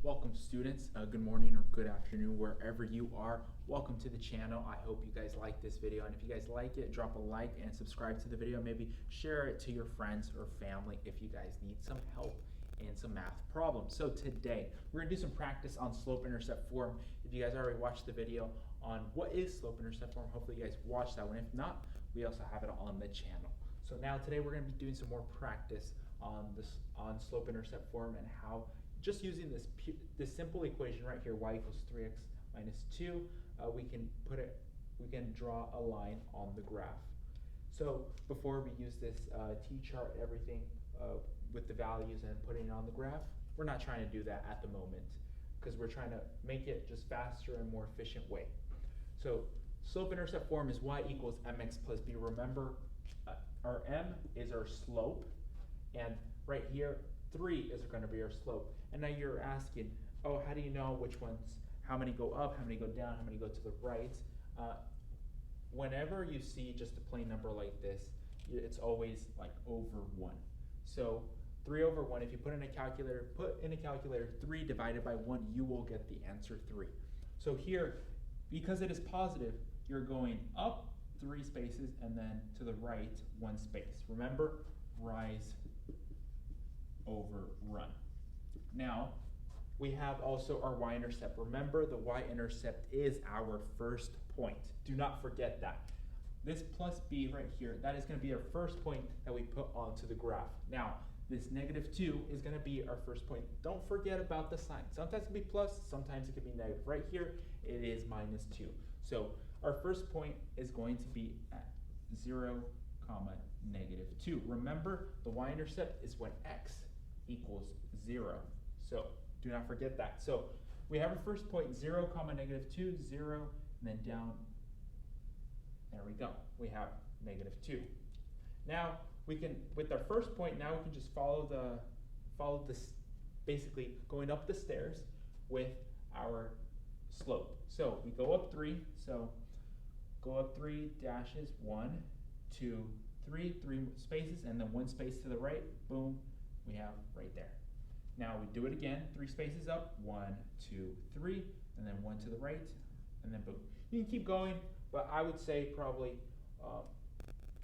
Welcome students, good morning or good afternoon wherever you are. Welcome to the channel. I hope you guys like this video, and if you guys like it, drop a like and subscribe to the video. Maybe share it to your friends or family if you guys need some help in some math problems. So today we're going to do some practice on slope-intercept form. If you guys already watched the video on what is slope-intercept form, hopefully you guys watched that one. If not, we also have it on the channel. So now today we're going to be doing some more practice on slope-intercept form and how just using this simple equation right here, y equals 3x minus 2, we can draw a line on the graph. So before we use this t-chart, everything with the values and putting it on the graph, we're not trying to do that at the moment because we're trying to make it just faster and more efficient way. So slope-intercept form is y equals mx plus b. Remember, our m is our slope, and right here 3 is going to be our slope. And now you're asking, oh, how do you know which ones, how many go up, how many go down, how many go to the right? Whenever you see just a plain number like this, it's always like over 1. So 3 over 1, if you put in a calculator, 3 divided by 1, you will get the answer 3. So here, because it is positive, you're going up 3 spaces and then to the right 1 space. Remember, rise over run. Now, we have also our y-intercept. Remember, the y-intercept is our first point. Do not forget that. This plus b right here, that is going to be our first point that we put onto the graph. Now, this -2 is going to be our first point. Don't forget about the sign. Sometimes it can be plus, sometimes it can be negative. Right here, it is -2. So our first point is going to be at 0, -2. Remember, the y-intercept is when x equals 0. So do not forget that. So we have our first point, 0, -2, 0, and then down. There we go. We have -2. Now we can, with our first point, now we can just follow this, basically going up the stairs with our slope. So we go up 3. So go up 3 dashes, 1, 2, 3 spaces, and then 1 space to the right. Boom. We have right there. Now we do it again, 3 spaces up, 1, 2, 3, and then 1 to the right, and then boom. You can keep going, but I would say probably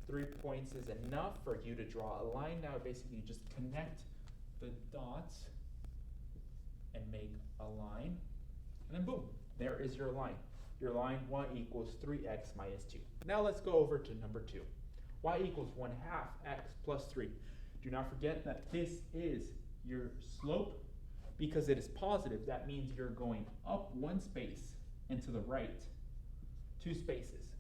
3 points is enough for you to draw a line. Now basically you just connect the dots and make a line, and then boom, there is your line. Your line, y equals 3x minus 2. Now let's go over to number 2. Y equals 1/2 x plus 3. Do not forget that this is your slope. Because it is positive, that means you're going up 1 space and to the right 2 spaces.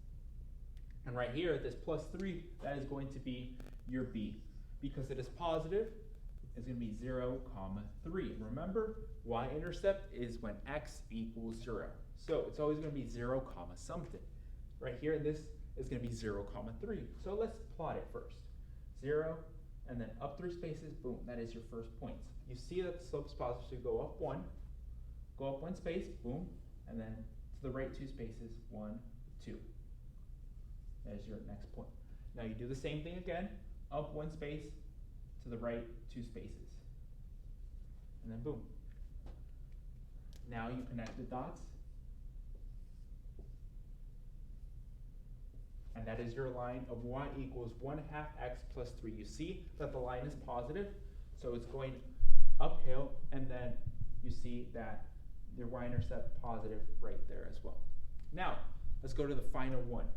And right here, this plus 3, that is going to be your b. Because it is positive, it's going to be 0, 3. Remember, y-intercept is when x equals 0. So it's always going to be 0, something. Right here, this is going to be 0, 3. So let's plot it first. 0, and then up 3 spaces, boom, that is your first point. You see that the slope is positive, so you go up 1 space, boom, and then to the right 2 spaces, 1, 2. There's your next point. Now you do the same thing again, up 1 space, to the right 2 spaces, and then boom. Now you connect the dots, and that is your line of y equals 1/2 x plus 3. You see that the line is positive, so it's going uphill, and then you see that your y-intercept positive right there as well. Now, let's go to the final one.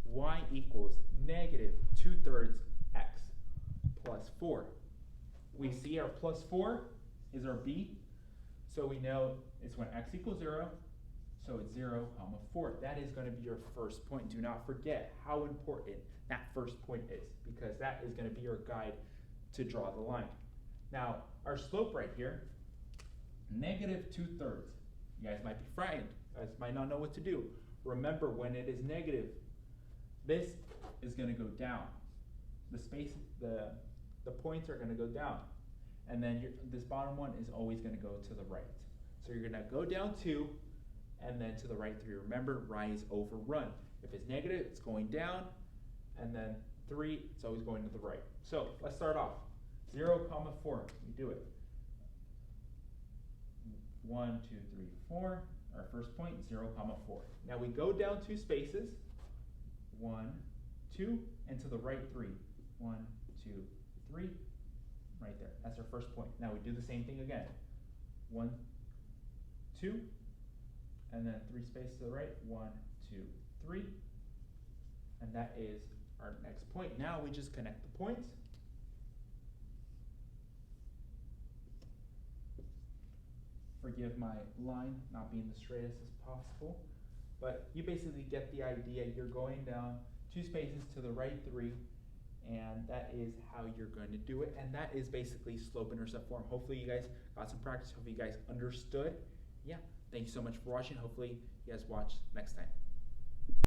Y equals -2/3 x plus 4. We see our plus 4 is our b, so we know it's when x equals 0. So it's 0, 4. That is going to be your first point. Do not forget how important that first point is, because that is going to be your guide to draw the line. Now, our slope right here, -2/3. You guys might be frightened. You guys might not know what to do. Remember, when it is negative, this is going to go down. The points are going to go down. And then this bottom one is always going to go to the right. So you're going to go down 2, and then to the right 3. Remember, rise over run. If it's negative, it's going down, and then 3, it's always going to the right. So let's start off. 0, 4, we do it. 1, 2, 3, 4. Our first point, 0, 4. Now we go down 2 spaces, 1, 2, and to the right 3. 1, 2, 3, right there. That's our first point. Now we do the same thing again. 1, 2, and then 3 spaces to the right. 1, 2, 3, and that is our next point. Now we just connect the points. Forgive my line not being the straightest as possible, but you basically get the idea. You're going down 2 spaces to the right 3, and that is how you're going to do it. And that is basically slope-intercept form. Hopefully you guys got some practice. Hopefully you guys understood. Yeah, thank you so much for watching. Hopefully you guys watch next time.